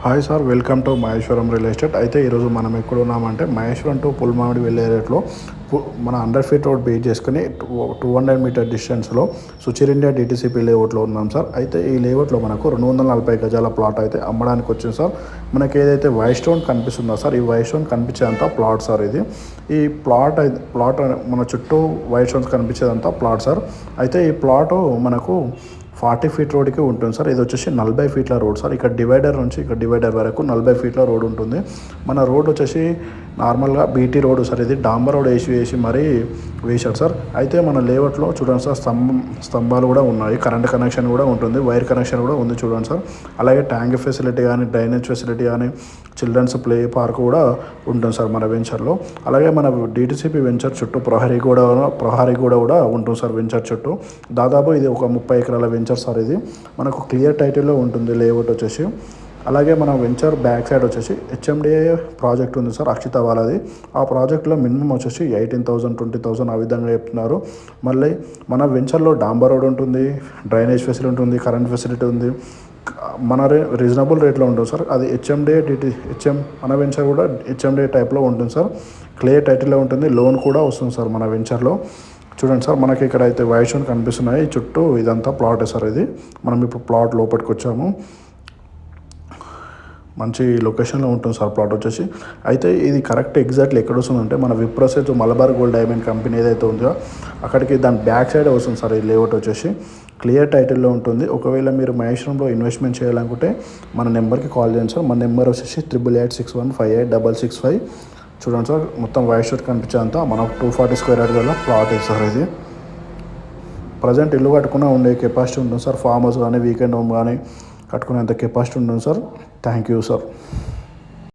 Hi sir, welcome to Maheshwaram real estate. అయితే ఈరోజు మనం ఎక్కడ ఉన్నామంటే మహేశ్వరం టు పుల్మామిడి వెళ్ళే రేట్లో మన 100 ఫీట్ రోడ్ బేస్ చేసుకుని 200 మీటర్ డిస్టెన్స్లో సుచిర్ ఇండియా డిటీసీపీ లేఅవుట్లో ఉన్నాం సార్. అయితే ఈ లేఅవుట్లో మనకు 240 గజాల ప్లాట్ అయితే అమ్మడానికి వచ్చింది సార్. మనకి ఏదైతే వైట్ స్టోన్ కనిపిస్తుందో సార్, ఈ వైట్ స్టోన్ కనిపించేంత ప్లాట్ సార్ ఇది. ఈ ప్లాట్ మన చుట్టూ వైట్ స్టోన్స్ కనిపించేదంతా ప్లాట్ సార్. అయితే ఈ ప్లాట్ మనకు 40 ఫీట్ రోడ్కి ఉంటుంది సార్. ఇది వచ్చేసి 40 ఫీట్ల రోడ్ సార్. ఇక్కడ డివైడర్ నుంచి ఇక్కడ డివైడర్ వరకు 40 ఫీట్ల రోడ్ ఉంటుంది. మన రోడ్ వచ్చేసి నార్మల్గా బీటీ రోడ్ సార్. ఇది డాంబర్ రోడ్ వేసి మరీ వేశాడు సార్. అయితే మన లేఅవుట్లో చూడండి సార్, స్తంభాలు కూడా ఉన్నాయి, కరెంట్ కనెక్షన్ కూడా ఉంటుంది, వైర్ కనెక్షన్ కూడా ఉంది చూడండి సార్. అలాగే ట్యాంక్ ఫెసిలిటీ కానీ, డ్రైనేజ్ ఫెసిలిటీ కానీ, చిల్డ్రన్స్ ప్లే పార్క్ కూడా ఉంటుంది సార్ మన వెంచర్లో. అలాగే మన డిటీసీపీ వెంచర్ చుట్టూ ప్రహరీ కూడా ఉంటుంది సార్ వెంచర్ చుట్టూ. దాదాపు ఇది ఒక 30 ఎకరాల వెంచర్ సార్. ఇది మనకు క్లియర్ టైటిల్లో ఉంటుంది లేఅవుట్ వచ్చేసి. అలాగే మన వెంచర్ బ్యాక్ సైడ్ వచ్చేసి హెచ్ఎండిఏ ప్రాజెక్ట్ ఉంది సార్, అక్షిత వాళ్ళది. ఆ ప్రాజెక్ట్లో మినిమం వచ్చేసి 18,000 20,000 ఆ విధంగా చెప్తున్నారు. మళ్ళీ మన వెంచర్లో డాంబర్ రోడ్ ఉంటుంది, డ్రైనేజ్ ఫెసిలిటీ ఉంటుంది, కరెంట్ ఫెసిలిటీ ఉంది. మన రీజనబుల్ రేట్లో ఉంటుంది సార్. అది మన వెంచర్ కూడా హెచ్ఎండిఏ టైప్లో ఉంటుంది సార్. క్లియర్ టైటిల్లో ఉంటుంది, లోన్ కూడా వస్తుంది సార్ మన వెంచర్లో. చూడండి సార్, మనకి ఇక్కడ అయితే వైట్ స్టోన్ కనిపిస్తున్నాయి చుట్టూ. ఇదంతా ప్లాటే సార్. ఇది మనం ఇప్పుడు ప్లాట్ లోపలికి వచ్చాము. మంచి లొకేషన్లో ఉంటుంది సార్ ప్లాట్ వచ్చేసి. అయితే ఇది కరెక్ట్ ఎగ్జాక్ట్లీ ఎక్కడ వస్తుందంటే మన విప్రోసెస్ మలబార్ గోల్డ్ డైమండ్ కంపెనీ ఏదైతే ఉందో అక్కడికి దాని బ్యాక్ సైడ్ వస్తుంది సార్. ఈ లేఅవుట్ వచ్చేసి క్లియర్ టైటిల్లో ఉంటుంది. ఒకవేళ మీరు మహేశ్వరంలో ఇన్వెస్ట్మెంట్ చేయాలనుకుంటే మన నెంబర్కి కాల్ చేయండి సార్. మన నెంబర్ వచ్చేసి 8886158665. చూడండి సార్, మొత్తం వైట్ షర్ట్ కనిపించేంత మనకు 240 స్క్వేర్ యార్డ్ గల ప్లాట్ ఇది సార్. ఇది ప్రజెంట్ ఇల్లు కట్టుకున్నా ఉండే కెపాసిటీ ఉంటుంది సార్. ఫామ్ హౌస్ కానీ, వీకెండ్ హోమ్ కానీ కట్టుకునేంత కెపాసిటీ ఉంటుంది సార్. Thank you sir.